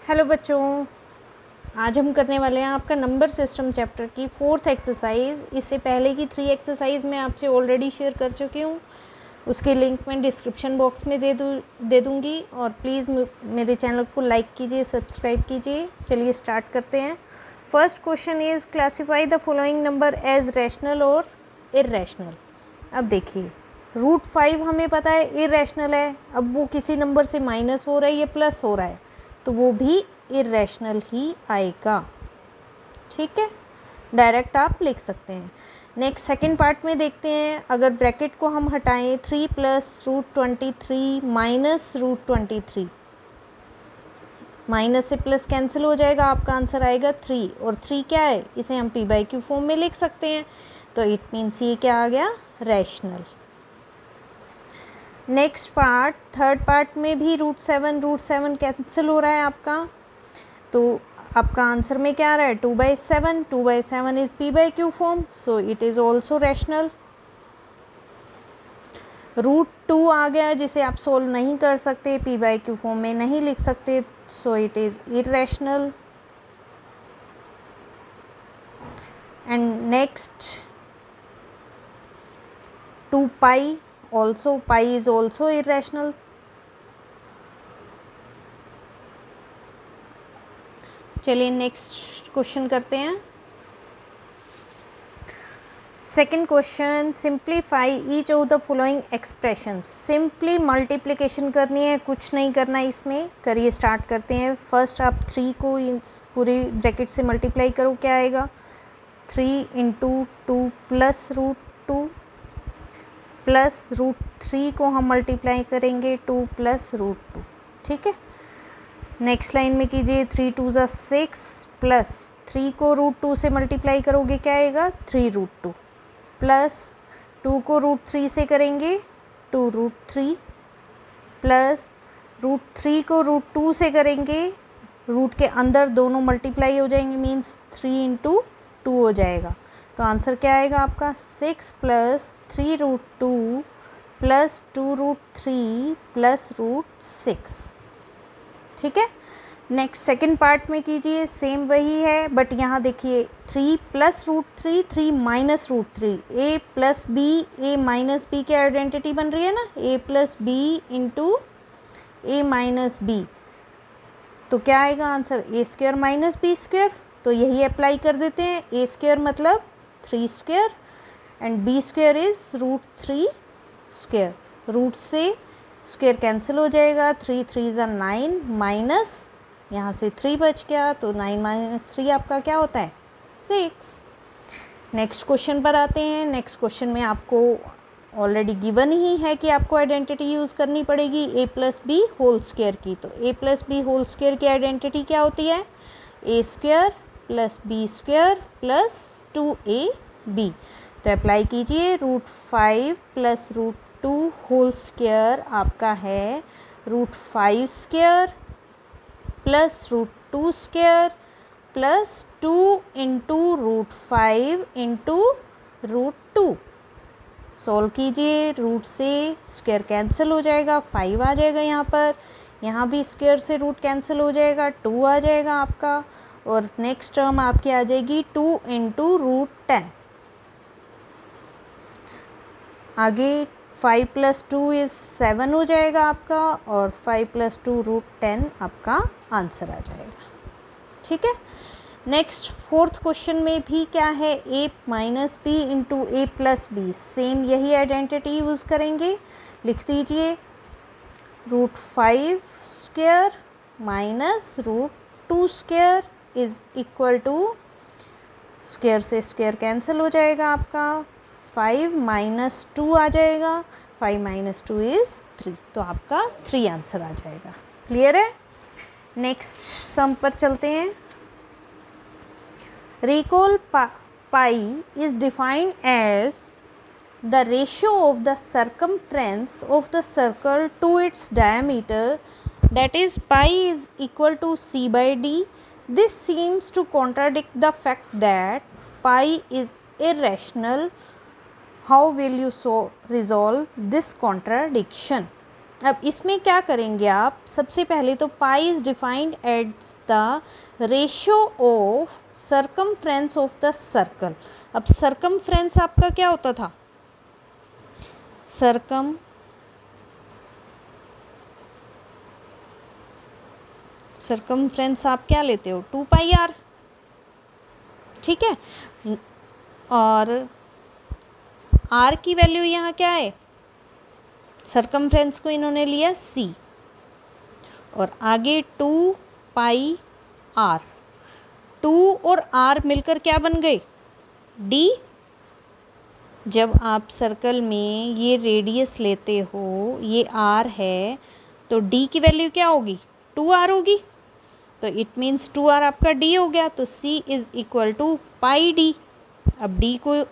Hello बच्चों, आज हम करने वाले हैं आपका नंबर सिस्टम चैप्टर की 4th एक्सरसाइज। इससे पहले की 3 एक्सरसाइज मैं आपसे ऑलरेडी शेयर कर चुकी हूँ। उसके लिंक मैं डिस्क्रिप्शन बॉक्स में दे दूँगी। और प्लीज़ मेरे चैनल को लाइक कीजिए, सब्सक्राइब कीजिए। चलिए स्टार्ट करते हैं। First question is classify the following number as rational और इर्रेशनल। अब देखिए, √5 हमें पता है इर्रेशनल है। अब वो किसी नंबर से माइनस हो रहा है या प्लस हो रहा है तो वो भी इर्रेशनल ही आएगा। ठीक है, डायरेक्ट आप लिख सकते हैं। नेक्स्ट सेकंड पार्ट में देखते हैं। अगर ब्रैकेट को हम हटाएं 3 + √23 - √23, माइनस से प्लस कैंसिल हो जाएगा, आपका आंसर आएगा 3। और 3 क्या है, इसे हम p/q फॉर्म में लिख सकते हैं। तो इट मीन्स ये क्या आ गया, rational. Next part, third part में भी √7 कैंसिल हो रहा है आपका। तो आपका आंसर में क्या आ रहा है, 2/7। 2/7 is p/q form, so it is also rational. √2 आ गया जिसे आप सोल्व नहीं कर सकते, p/q फॉर्म में नहीं लिख सकते, so it is irrational. And next 2π, also pi is also irrational. चलिए नेक्स्ट क्वेश्चन करते हैं। Second question, simplify each of the following expression. Simply multiplication करनी है, कुछ नहीं करना है इसमें। करिए, स्टार्ट करते हैं। फर्स्ट आप 3 को इस पूरी ब्रैकेट से मल्टीप्लाई करो, क्या आएगा, 3 × 2 + √2 प्लस √3 को हम मल्टीप्लाई करेंगे 2 + √2। ठीक है, नेक्स्ट लाइन में कीजिए, 3 × 2 = 6 प्लस 3 को √2 से मल्टीप्लाई करोगे, क्या आएगा, 3√2 प्लस 2 को √3 से करेंगे 2√3 प्लस √3 को √2 से करेंगे, रूट के अंदर दोनों मल्टीप्लाई हो जाएंगे, मीन्स 3 × 2 हो जाएगा। तो आंसर क्या आएगा आपका, 6 + 3√2 प्लस 2√3 प्लस √6। ठीक है, नेक्स्ट सेकंड पार्ट में कीजिए, सेम वही है, बट यहाँ देखिए 3 + √3, 3 - √3, a + b, a - b की आइडेंटिटी बन रही है ना, a + b × a - b। तो क्या आएगा आंसर, a² - b²। तो यही अप्लाई कर देते हैं। a² मतलब 3² एंड b² इज √3²। रूट से स्क्वायर कैंसिल हो जाएगा, 3 × 3 = 9 माइनस यहाँ से 3 बच गया, तो 9 - 3 आपका क्या होता है, 6। नेक्स्ट क्वेश्चन पर आते हैं। नेक्स्ट क्वेश्चन में आपको ऑलरेडी गिवन ही है कि आपको आइडेंटिटी यूज़ करनी पड़ेगी a + b² की। तो a + b² की आइडेंटिटी क्या होती है, a² + b² + 2ab। तो अप्लाई कीजिए, √5 + √2² आपका है √5² + √2² + 2 × √5 × √2। सॉल्व कीजिए, रूट से स्क्वायर कैंसिल हो जाएगा, 5 आ जाएगा यहाँ पर। यहाँ भी स्क्वायर से रूट कैंसिल हो जाएगा, 2 आ जाएगा आपका। और नेक्स्ट टर्म आपकी आ जाएगी 2 × √10। आगे 5 + 2 = 7 हो जाएगा आपका, और 5 + 2 √10 आपका आंसर आ जाएगा। ठीक है, नेक्स्ट फोर्थ क्वेश्चन में भी क्या है, a - b × a + b। Same यही आइडेंटिटी यूज़ करेंगे। लिख दीजिए, √5² - √2² इज इक्वल टू, स्क्वायर से स्क्वायर कैंसिल हो जाएगा आपका, 5 - 2 आ जाएगा, 5 - 2 = 3। तो आपका 3 आंसर आ जाएगा। क्लियर है। नेक्स्ट सम पर चलते हैं। Recall pi is defined as the ratio of the circumference of the circle to its diameter, that is pi is equal to c/d. This seems to contradict the fact that pi is irrational. How will you resolve this contradiction? अब इसमें क्या करेंगे आप, सबसे पहले तो pi is defined as the ratio of circumference of the circle. अब circumference आपका क्या होता था, सर्कमफ्रेंस आप क्या लेते हो, 2 पाई आर, ठीक है। और आर की वैल्यू यहाँ क्या है, सर्कमफ्रेंस को इन्होंने लिया c, और आगे 2 पाई आर, 2 और r मिलकर क्या बन गए, d। जब आप सर्कल में ये रेडियस लेते हो, ये r है, तो d की वैल्यू क्या होगी, 2r होगी, तो इट मीन्स 2r आपका d हो गया, तो c is equal to pi d। अब d को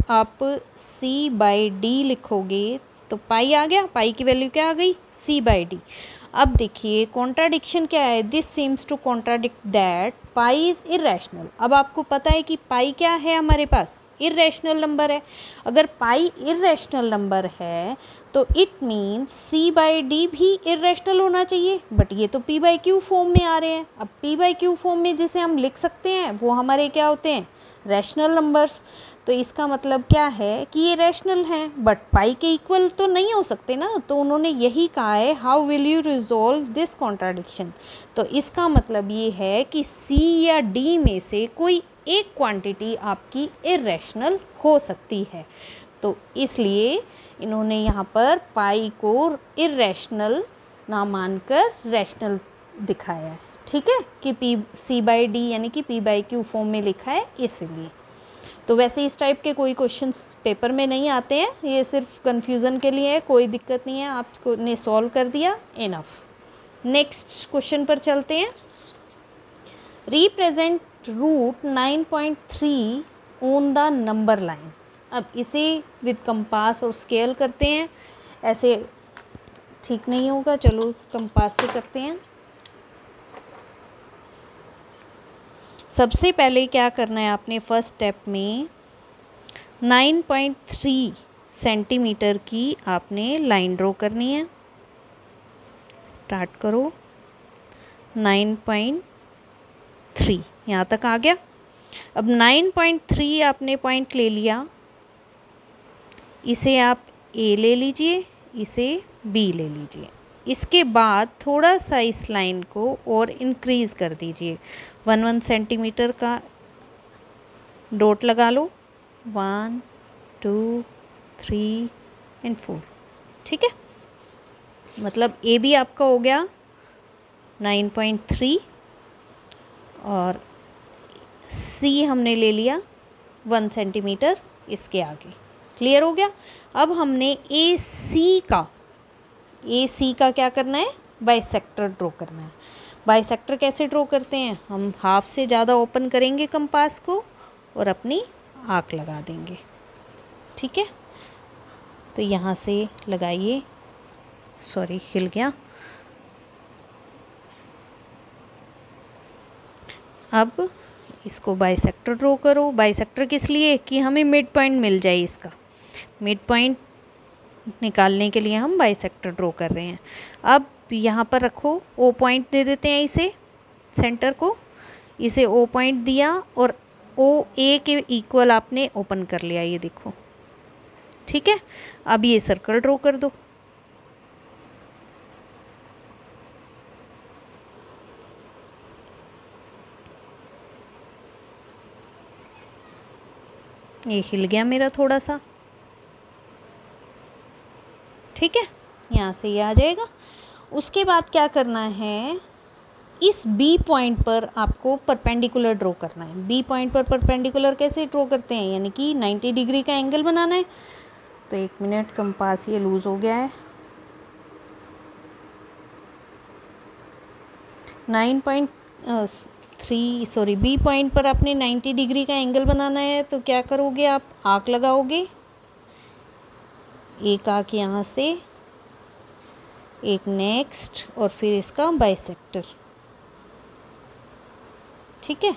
आप c बाई डी लिखोगे तो पाई आ गया, पाई की वैल्यू क्या आ गई, c बाई डी। अब देखिए कॉन्ट्राडिक्शन क्या है, this seems to contradict that pi is irrational. अब आपको पता है कि पाई क्या है, हमारे पास इरेशनल नंबर है। अगर पाई इरेशनल नंबर है तो it means c by D भी इरेशनल होना चाहिए, बट ये तो p बाई क्यू फॉर्म में आ रहे हैं। अब p बाई क्यू फॉर्म में जिसे हम लिख सकते हैं वो हमारे क्या होते हैं, रैशनल नंबर्स। तो इसका मतलब क्या है कि ये रैशनल हैं, बट पाई के इक्वल तो नहीं हो सकते ना, तो उन्होंने यही कहा है how will you resolve this contradiction. तो इसका मतलब ये है कि c या d में से कोई एक क्वांटिटी आपकी इरेशनल हो सकती है। तो इसलिए इन्होंने यहाँ पर पाई को इरेशनल ना मानकर रैशनल दिखाया है, ठीक है, कि पी c बाई डी यानी कि p बाई क्यू फॉर्म में लिखा है इसलिए। तो वैसे इस टाइप के कोई क्वेश्चंस पेपर में नहीं आते हैं, ये सिर्फ कन्फ्यूज़न के लिए है, कोई दिक्कत नहीं है, आपने सॉल्व कर दिया, इनफ। नेक्स्ट क्वेश्चन पर चलते हैं। Represent root 9.3 on the number line. अब इसे विद कंपास और स्केल करते हैं, ऐसे ठीक नहीं होगा, चलो कंपास से करते हैं। सबसे पहले क्या करना है आपने, फर्स्ट स्टेप में 9.3 सेंटीमीटर की आपने लाइन ड्रॉ करनी है। स्टार्ट करो, 9.3 यहाँ तक आ गया। अब 9.3 आपने पॉइंट ले लिया, इसे आप A ले लीजिए, इसे B ले लीजिए। इसके बाद थोड़ा सा इस लाइन को और इंक्रीज़ कर दीजिए, 1 सेंटीमीटर का डॉट लगा लो, 1 2 3 एंड 4, ठीक है। मतलब ए भी आपका हो गया 9.3 और सी हमने ले लिया 1 सेंटीमीटर इसके आगे, क्लियर हो गया। अब हमने ए सी का क्या करना है, बाइसेक्टर ड्रॉ करना है। बाइसेक्टर कैसे ड्रॉ करते हैं, हम हाफ से ज़्यादा ओपन करेंगे कंपास को और अपनी आर्क लगा देंगे, ठीक है। तो यहाँ से लगाइए, सॉरी हिल गया। अब इसको बाइसेक्टर ड्रॉ करो। बाइसेक्टर किस लिए, कि हमें मिड पॉइंट मिल जाए, इसका मिड पॉइंट निकालने के लिए हम बाइसेक्टर ड्रॉ कर रहे हैं। अब यहाँ पर रखो, ओ पॉइंट दे देते हैं इसे, सेंटर को, इसे ओ पॉइंट दिया और ओ ए के इक्वल आपने ओपन कर लिया, ये देखो, ठीक है। अब ये सर्कल ड्रॉ कर दो। ये हिल गया मेरा थोड़ा सा, ठीक है, यहाँ से ये आ जाएगा। उसके बाद क्या करना है, इस बी पॉइंट पर आपको परपेंडिकुलर ड्रॉ करना है। बी पॉइंट पर परपेंडिकुलर कैसे ड्रॉ करते हैं, यानी कि 90 डिग्री का एंगल बनाना है। तो 1 मिनट, कंपास ये लूज़ हो गया है। 9.3 सॉरी बी पॉइंट पर आपने 90 डिग्री का एंगल बनाना है, तो क्या करोगे आप, आर्क लगाओगे, एक आर्क यहाँ से, एक नेक्स्ट, और फिर इसका बाइसेक्टर, ठीक है।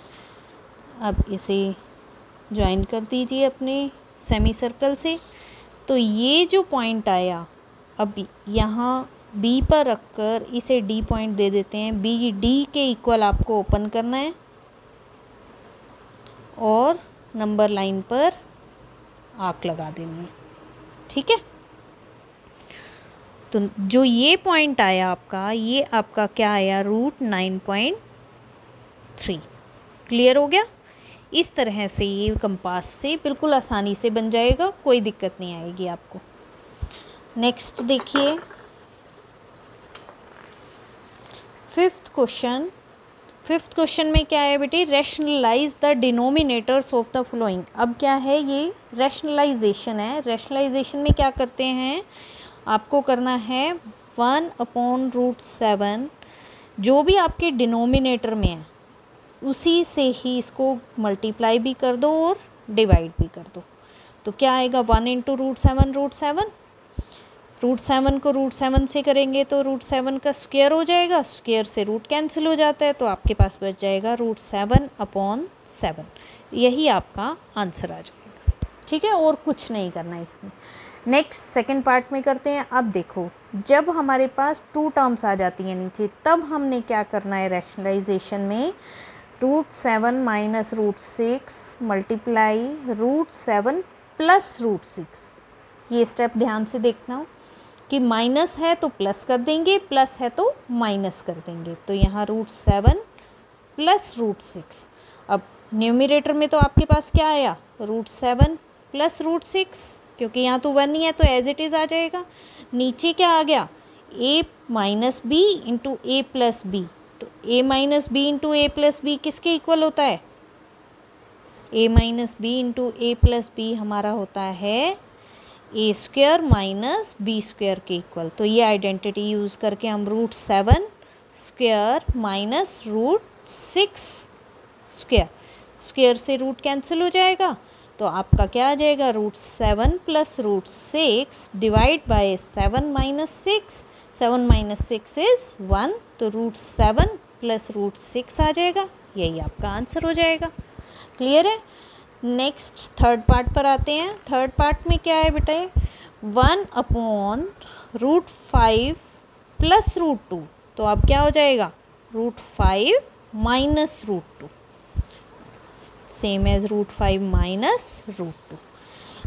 अब इसे ज्वाइन कर दीजिए अपने सेमी सर्कल से। तो ये जो पॉइंट आया, अब यहाँ बी पर रखकर इसे डी पॉइंट दे देते हैं। बी डी के इक्वल आपको ओपन करना है और नंबर लाइन पर आर्क लगा देनी है, ठीक है। तो जो ये पॉइंट आया आपका, ये आपका क्या आया, √9.3। क्लियर हो गया। इस तरह से ये कंपास से बिल्कुल आसानी से बन जाएगा, कोई दिक्कत नहीं आएगी आपको। नेक्स्ट देखिए फिफ्थ क्वेश्चन में क्या है बेटे, rationalise the denominators of the following. अब क्या है, ये रैशनलाइजेशन है। रैशनलाइजेशन में क्या करते हैं, आपको करना है 1/√7, जो भी आपके डिनोमिनेटर में है उसी से ही इसको मल्टीप्लाई भी कर दो और डिवाइड भी कर दो। तो क्या आएगा, 1 × √7 √7 को √7 से करेंगे तो √7 का स्क्वायर हो जाएगा, स्क्वायर से रूट कैंसिल हो जाता है, तो आपके पास बच जाएगा √7/7। यही आपका आंसर आ जाएगा, ठीक है, और कुछ नहीं करना है इसमें। नेक्स्ट सेकंड पार्ट में करते हैं। अब देखो, जब हमारे पास 2 टर्म्स आ जाती हैं नीचे, तब हमने क्या करना है रैशनलाइजेशन में, √7 - √6 मल्टीप्लाई √7 + √6। ये स्टेप ध्यान से देखना कि माइनस है तो प्लस कर देंगे, प्लस है तो माइनस कर देंगे। तो यहाँ √7 + √6। अब न्यूमरेटर में तो आपके पास क्या आया, √7 + √6, क्योंकि यहाँ तो 1 ही है तो एज इट इज़ आ जाएगा। नीचे क्या आ गया, a - b × a + b। तो a - b × a + b किसके इक्वल होता है, a - b × a + b हमारा होता है a² - b² के इक्वल। तो ये आइडेंटिटी यूज़ करके हम √7² - √6² स्क्वायर से रूट कैंसिल हो जाएगा, तो आपका क्या आ जाएगा, √7 + √6 डिवाइड बाय 7 - 6। 7 - 6 इज़ 1, तो √7 + √6 आ जाएगा। यही आपका आंसर हो जाएगा। क्लियर है। नेक्स्ट थर्ड पार्ट पर आते हैं। थर्ड पार्ट में क्या है बेटे, 1/√5 + √2। तो अब क्या हो जाएगा, √5 - √2, सेम एज √5 - √2।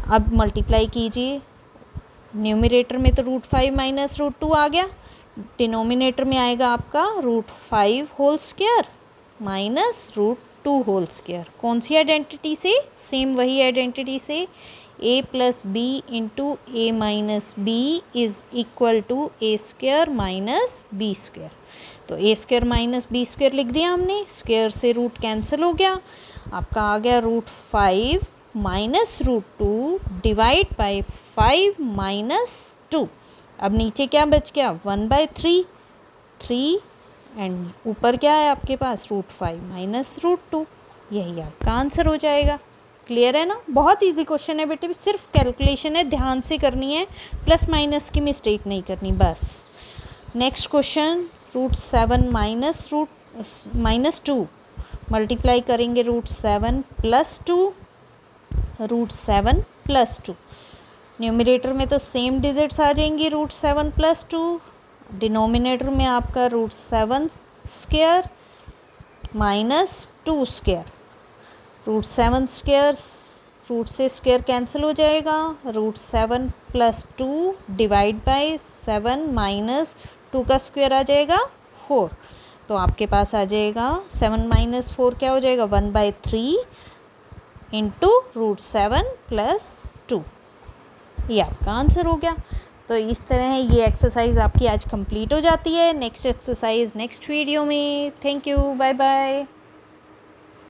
अब मल्टीप्लाई कीजिए, न्यूमरेटर में तो √5 - √2 आ गया, डिनोमिनेटर में आएगा आपका √5 होल स्क्वायर - √2 होल स्क्वायर। कौन सी आइडेंटिटी से, सेम वही आइडेंटिटी से, a + b × a - b is equal to a² - b²। तो a² - b² लिख दिया हमने, स्क्वायर से रूट कैंसिल हो गया, आपका आ गया √5 - √2 डिवाइड बाय 5 - 2। अब नीचे क्या बच गया, 1/3 3, एंड ऊपर क्या है आपके पास, √5 - √2। यही आपका आंसर हो जाएगा। क्लियर है ना। बहुत इजी क्वेश्चन है बेटे, सिर्फ कैलकुलेशन है, ध्यान से करनी है, प्लस माइनस की मिस्टेक नहीं करनी बस। नेक्स्ट क्वेश्चन, √7 - -2 मल्टीप्लाई करेंगे √7 + 2, √7 + 2। न्यूमरेटर में तो सेम डिजिट्स आ जाएंगी, √7 + 2। डिनोमिनेटर में आपका √7² - 2²। √7² रूट से स्क्वायर कैंसिल हो जाएगा, √7 + 2 डिवाइड बाय 7 - 2 का स्क्वायर आ जाएगा 4। तो आपके पास आ जाएगा 7 - 4 क्या हो जाएगा, 1/3 × √7 + 2। ये आपका आंसर हो गया। तो इस तरह ये एक्सरसाइज आपकी आज कंप्लीट हो जाती है। नेक्स्ट एक्सरसाइज नेक्स्ट वीडियो में। Thank you, bye bye.